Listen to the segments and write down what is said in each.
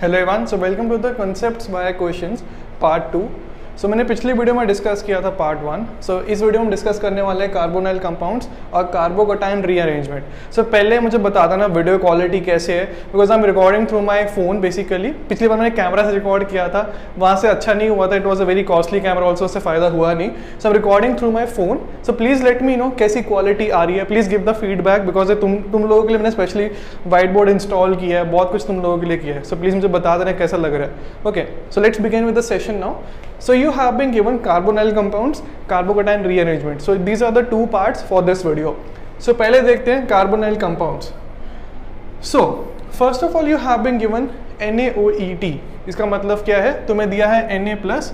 Hello everyone, so welcome to the concepts by questions part 2। सो मैंने पिछली video में डिस्कस किया था पार्ट 1। सो इस वीडियो में डिस्कस करने वाले हैं कार्बोनाइल कंपाउंड्स और कार्बोकैटायन रीअरेंजमेंट। सो पहले मुझे बता देना वीडियो क्वालिटी कैसे है, because I am recording through my phone basically. पिछली बार मैंने कैमरा से रिकॉर्ड किया था, वहाँ से अच्छा नहीं हुआ था, it was a very costly camera also, उससे फायदा हुआ नहीं। So I am recording through my phone. So please let me know कैसी क्वालिटी आ रही है, please give the feedback, because तुम लोगों के लिए मैंने स्पेशली वाइट बोर्ड इंस्टॉल किया है, बहुत कुछ तुम लोगों के लिए किया है। सो प्लीज़ मुझे बता देना कैसा लग रहा है। Okay, so let's begin with the session now. So you have been given carbonyl compounds, carbocation rearrangement. So these are the two parts for this video. So पहले देखते हैं carbonyl compounds. So first of all you have been given NaOET. इसका मतलब क्या है? तुम्हें दिया है Na plus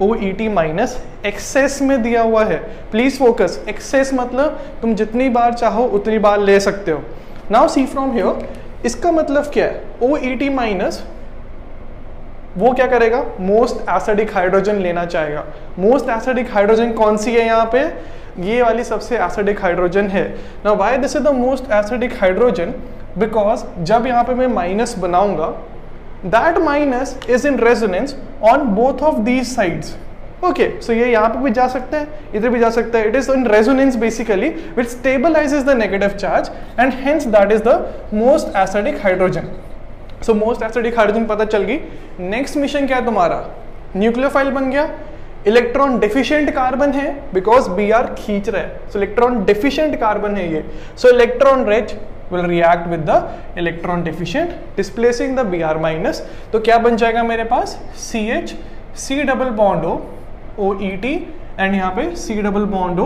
OET minus, excess में दिया हुआ है। प्लीज फोकस, एक्सेस मतलब तुम जितनी बार चाहो उतनी बार ले सकते हो। नाउ सी फ्रॉम हियर, इसका मतलब क्या है? OET माइनस वो क्या करेगा? मोस्ट एसिडिक हाइड्रोजन लेना चाहेगा। मोस्ट एसिडिक हाइड्रोजन कौन सी है यहाँ पे? ये वाली सबसे एसिडिक हाइड्रोजन है। Now why this is the most acidic hydrogen? Because जब यहाँ पे मैं माइनस बनाऊंगा, that minus is in resonance on both of these sides. Okay, so ये यहाँ पे भी जा सकता है, इधर भी जा सकता है। It is in resonance basically which stabilises the negative charge and hence that is the most acidic hydrogen. So most acidic hydrogen पता चल गई। नेक्स्ट मिशन क्या है तुम्हारा? न्यूक्लियोफाइल बन गया। इलेक्ट्रॉन डेफिशिएंट कार्बन है बिकॉज Br खींच रहा है, सो इलेक्ट्रॉन डेफिशिएंट कार्बन है ये। सो electron rich will react with the electron deficient, displacing the Br minus। तो क्या बन जाएगा मेरे पास? CH C double bond O OET and यहाँ पे C double bond O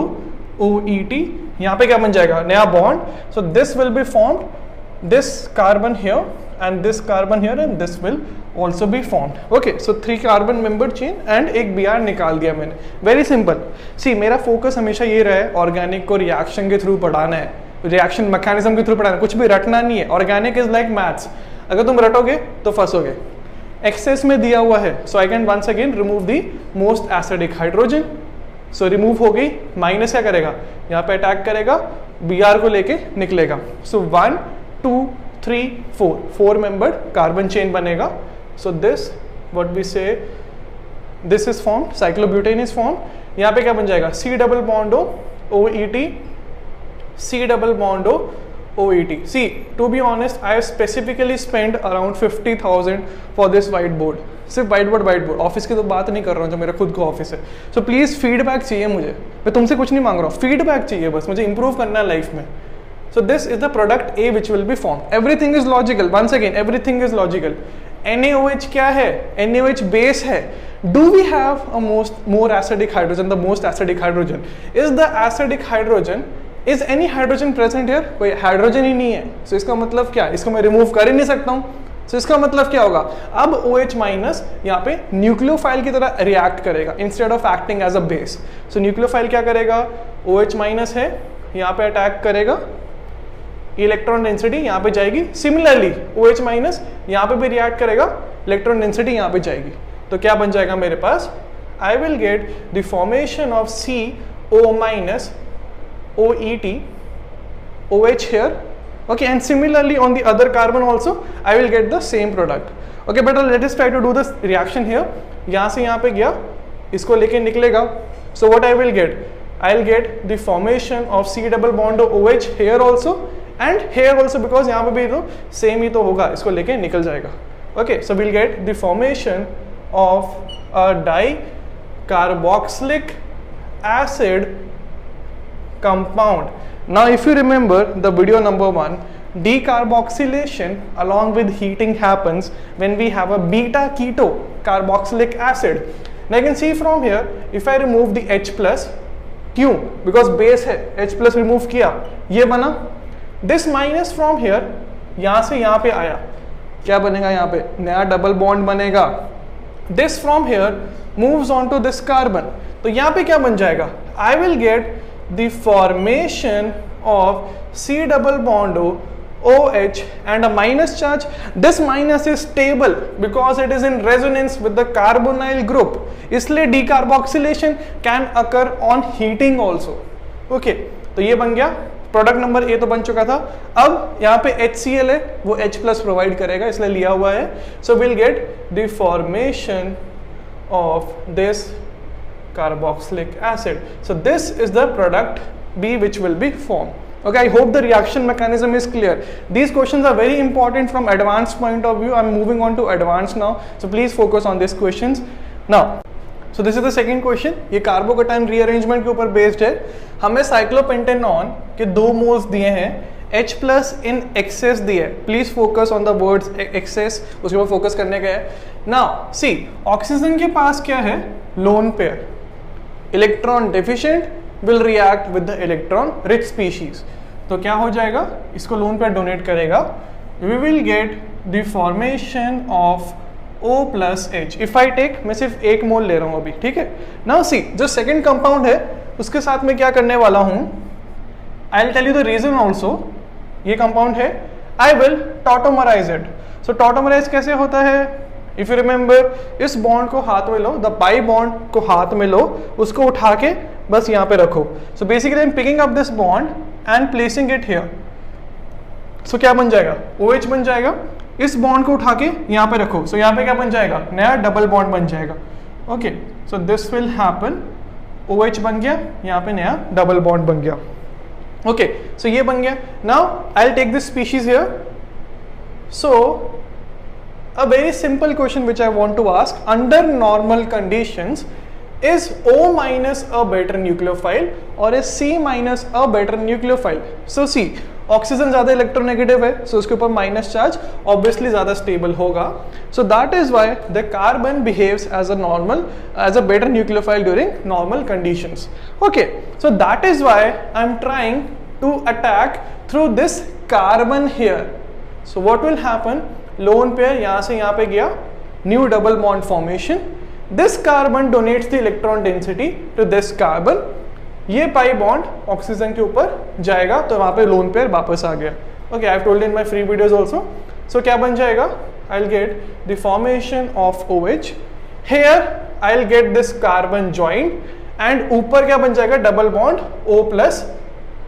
OET। यहाँ पे क्या बन जाएगा? नया bond. So this will be formed, this carbon here and this carbon here and this will also be formed. Okay, so 3 carbon membered chain and एक Br निकाल दिया मैंने। Very simple. See, मेरा फोकस हमेशा ये रहा है, ऑर्गेनिक को रिएक्शन के थ्रू पढ़ाना है, रिएक्शन मैकेनिज्म के थ्रू पढ़ाना है, कुछ भी रटना नहीं है। ऑर्गेनिक इज लाइक मैथ्स, अगर तुम रटोगे तो फंसोगे। एक्सेस में दिया हुआ है, so I can once again remove the most acidic hydrogen. So remove हो गई। माइनस क्या करेगा? यहाँ पे अटैक करेगा, Br को लेके निकलेगा। सो 1 2 3 4 मेंबर्ड कार्बन चेन बनेगा। सो दिस व्हाट वी से, this is formed, cyclobutane is formed. यहाँ पे क्या बन जाएगा? C double bond O OET, C double bond O OET। See, to be honest, I have specifically spent around 50,000 for this whiteboard। सिर्फ whiteboard, office की तो बात नहीं कर रहा हूँ जो मेरा खुद का ऑफिस है। सो प्लीज फीडबैक चाहिए मुझे, मैं तुमसे कुछ नहीं मांग रहा हूँ, फीडबैक चाहिए बस, मुझे इंप्रूव करना है लाइफ में। So this is the product A which will be formed. Everything is logical. Once again, everything is logical. NaOH क्या है? NaOH base है. Do we have a more acidic hydrogen? The most acidic hydrogen is the acidic hydrogen. Is any hydrogen present here? कोई hydrogen ही नहीं है। So इसका मतलब क्या? इसको मैं रिमूव कर ही नहीं सकता हूँ। So इसका मतलब क्या होगा? अब OH माइनस यहाँ पे न्यूक्लियोफाइल की तरह रिएक्ट करेगा instead of acting as a base. So nucleophile क्या करेगा? OH माइनस है, यहाँ पे अटैक करेगा, इलेक्ट्रॉन डेंसिटी यहाँ पे जाएगी। सिमिलरली OH माइनस यहाँ पे भी रिएक्ट करेगा, इलेक्ट्रॉन डेंसिटी यहाँ पे जाएगी। तो क्या बन जाएगा मेरे पास? I will get the formation of CO minus OET OH here. Okay, and similarly on the other carbon also I will get the same product. Okay, but let us try to do this reaction here. यहाँ से यहाँ पे गया, इसको लेके निकलेगा। So what I will get? I'll get the formation of C double bond OH here also and here also, because यहाँ पे भी तो सेम ही तो होगा, इसको लेके निकल जाएगा। Okay, so we'll get the formation of a dicarboxylic acid compound. Now if you remember the video number 1, decarboxylation along with heating happens when we have a beta keto carboxylic acid. Now you can see from here, if I remove the H plus, क्यों? Because base है, H plus remove किया, ये बना। This minus from here, यहाँ से यहाँ पे आया, क्या बनेगा? यहाँ पे नया डबल बॉन्ड बनेगा। This from here moves on to this carbon, तो यहाँ पे क्या बन जाएगा? I will get the formation of C double bond O OH and a minus charge. This minus is stable because it is in resonance with the carbonyl group, इसलिए decarboxylation can occur on heating also. Okay, तो ये बन गया product number A तो बन चुका था, अब यहाँ पे HCl है, वो H प्लस प्रोवाइड करेगा इसलिए लिया हुआ है. So will get the formation of this carboxylic acid. So this is the product B which will be formed. Okay, I hope the reaction mechanism is clear. These questions are very important from advanced point of view. I'm moving on to advanced now. So please focus on these questions. Now, so this is the second question. ये carbocation rearrangement के ऊपर based है. हमें cyclopentanone के 2 moles दिए हैं, H plus in excess दिए. Please focus on the words excess, उसके ऊपर फोकस करने का है. नाउ सी, ऑक्सीजन के पास क्या है? Lone pair. Electron deficient will react with the electron rich species. तो क्या हो जाएगा? इसको लोन पेयर डोनेट करेगा. We will get the formation of O plus H. If I take, मैं सिर्फ 1 मोल ले रहा हूं अभी, ठीक है. नाउ सी, जो सेकेंड कंपाउंड है उसके साथ मैं क्या करने वाला हूं, I will tell you the reason also. ये कंपाउंड है, आई विल टॉटोमराइज इट. सो टॉटोमराइज कैसे होता है? इफ यू रिमेंबर, इस बॉन्ड को हाथ में लो, द पाई बॉन्ड को हाथ में लो, उसको उठा के बस यहाँ पे रखो. So basically I am picking up this bond and placing it here. So क्या बन जाएगा? OH बन जाएगा. इस बॉन्ड को उठा के यहाँ पे रखो. सो यहाँ पे क्या बन जाएगा? नया डबल बॉन्ड बन जाएगा. Okay, so this will happen. OH बन गया, यहाँ पे नया डबल बॉन्ड बन गया. ओके, सो ये बन गया. Now I will take this species here. So a very simple question which I want to ask, under normal conditions, is O minus a better nucleophile or is C minus a better nucleophile? So see, oxygen ज्यादा electronegative है, so उसके ऊपर minus charge obviously ज्यादा stable होगा. So that is why the carbon behaves as a better nucleophile during normal conditions. Okay, so that is why I am trying to attack through this carbon here. So what will happen? Lone pair यहां से यहां पे गया, new double bond formation. This carbon donates the electron density to this carbon. ये pi bond oxygen के ऊपर जाएगा, तो वहां पे लोन पेयर वापस आ गया. Okay, I have told in my free videos also. So क्या बन जाएगा? I will get the formation of OH. Here I will get this carbon joint and ऊपर क्या बन जाएगा? Double bond O plus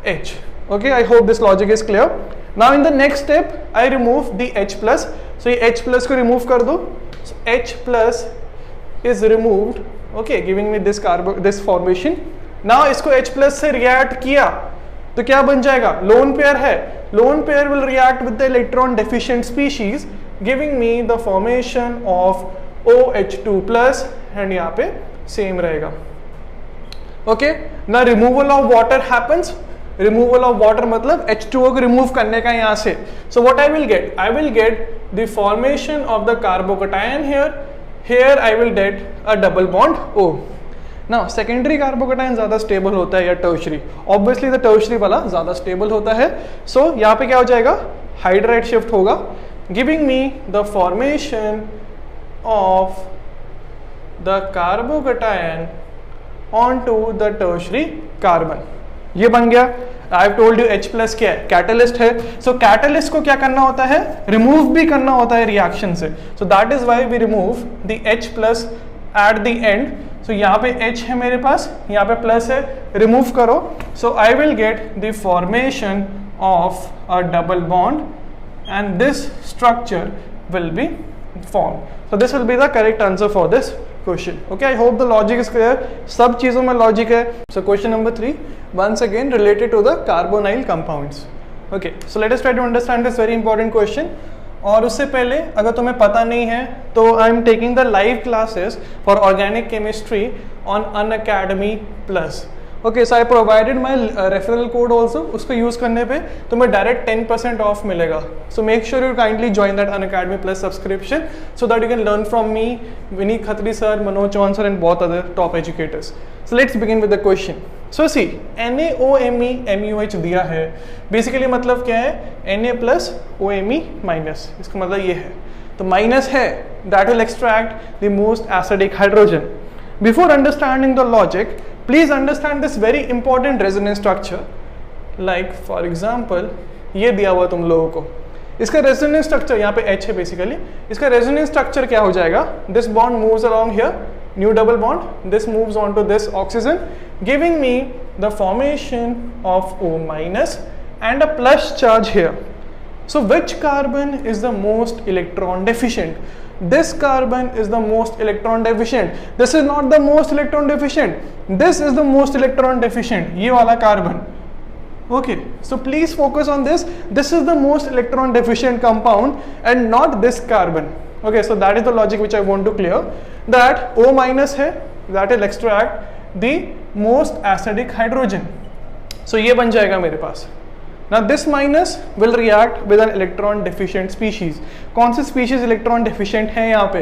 H. Okay, I hope this logic is clear. Now in the next step I remove the H plus. So ये H plus को remove कर दो. So H plus is removed. Okay, giving me this formation. Now इसको H plus से react किया तो क्या बन जाएगा? Lone pair है. Lone pair will react with the electron deficient species, giving me the formation of OH2 plus and यहाँ पे same रहेगा. Okay, now removal of water happens. Removal of water मतलब H2O को रिमूव करने का यहाँ से. So what I will gate? I will get the formation of the carbocation here I will get a double bond O. Now secondary carbocation ज्यादा stable होता है या टर्शरी? ऑब्वियसली द टर्शरी वाला ज्यादा स्टेबल होता है. सो यहाँ पे क्या हो जाएगा? हाइड्राइड शिफ्ट होगा, giving me the formation of the carbocation on to the tertiary carbon. ये बन गया. I have told you H plus क्या है? कैटलिस्ट है. सो कैटलिस्ट को क्या करना होता है? रिमूव भी करना होता है रिएक्शन से. So that is why we remove the H plus at the end. So यहाँ पे H है मेरे पास, यहाँ पे प्लस है, रिमूव करो. So I will get the formation of a double bond and this structure will be form. So this will be the correct answer for this question. Okay, I hope the logic is clear. सब चीजों में logic है. So question number 3, once again related to the carbonyl compounds. Okay, so let us try to understand this very important question. और उससे पहले अगर तुम्हें पता नहीं है तो I am taking the live classes for organic chemistry on Unacademy Plus. Okay, so I provided my referral code also. उसको यूज़ करने पे तुम्हें डायरेक्ट 10% ऑफ मिलेगा. So make sure you kindly join that Unacademy plus subscription so that you can learn from me, Vineet Khatri sir, Manoj Chauhan sir and बहुत other top educators. So let's begin with the question. So see, NaOMe MuH दिया है. Basically मतलब क्या है? Na plus OMe minus. इसका मतलब ये है, तो माइनस है, that will extract the most acidic hydrogen. Before understanding the logic, please understand this very important resonance structure. Like for example, ये दिया हुआ तुम लोगों को, इसका resonance structure यहाँ पे H है basically. इसका resonance structure क्या हो जाएगा? This bond moves along here, new double bond. This moves on to this oxygen, giving me the formation of O minus and a plus charge here. So which carbon is the most electron deficient? This carbon is the most electron deficient. This is not the most electron deficient. This is the most electron deficient. ये वाला carbon. Okay, so please focus on this. This is the most electron deficient compound and not this carbon. Okay, so that is the logic which I want to clear. That O minus है, that will extract the most acidic hydrogen. So ये बन जाएगा मेरे पास. Now this minus will react with an electron deficient species. कौन सी species electron deficient है यहाँ पे?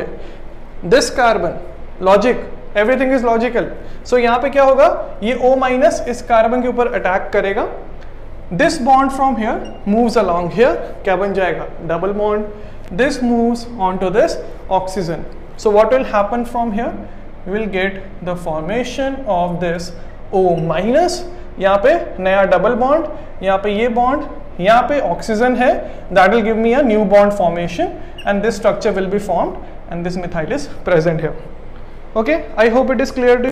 This carbon. Logic. Everything is logical. So यहाँ पे क्या होगा? ये O minus इस carbon के ऊपर attack करेगा. This bond from here moves along here. क्या बन जाएगा? Double bond. This moves onto this oxygen. So what will happen from here? We will get the formation of this O minus. यहाँ पे नया double bond, यहाँ पे ये bond, यहाँ पे ऑक्सीजन है, that will give me a new bond formation and this structure will be formed and this methyl is present here. Okay, I hope it is clear to you.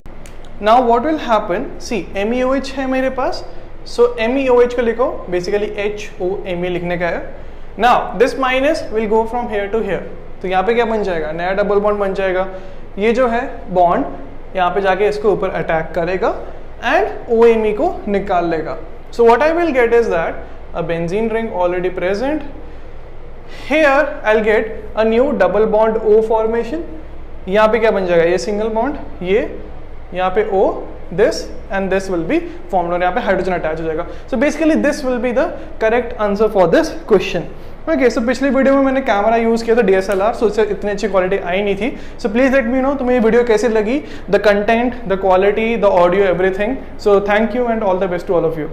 Now what will happen? See, MEOH है मेरे पास, so MEOH को लिखो, basically HOMe लिखने का है. Now this minus will go from here to here. तो यहाँ पे क्या बन जाएगा? नया डबल बॉन्ड बन जाएगा. ये जो है बॉन्ड यहाँ पे जाके इसके ऊपर अटैक करेगा and OMe को निकाल लेगा. So what I will get is that a benzene ring already present. Here I'll get a new double bond O formation. यहाँ पे क्या बन जाएगा? ये सिंगल बॉन्ड, ये यहाँ पे O, this and this will be formed और यहाँ पे हाइड्रोजन अटैच हो जाएगा. So basically this will be the correct answer for this question. Okay, so पिछली वीडियो में मैंने कैमरा यूज़ किया था DSLR, सो उससे इतनी अच्छी क्वालिटी आई नहीं थी. So please let me know तुम्हें ये वीडियो कैसी लगी, the content, the quality, the audio, everything. So thank you and all the best to all of you.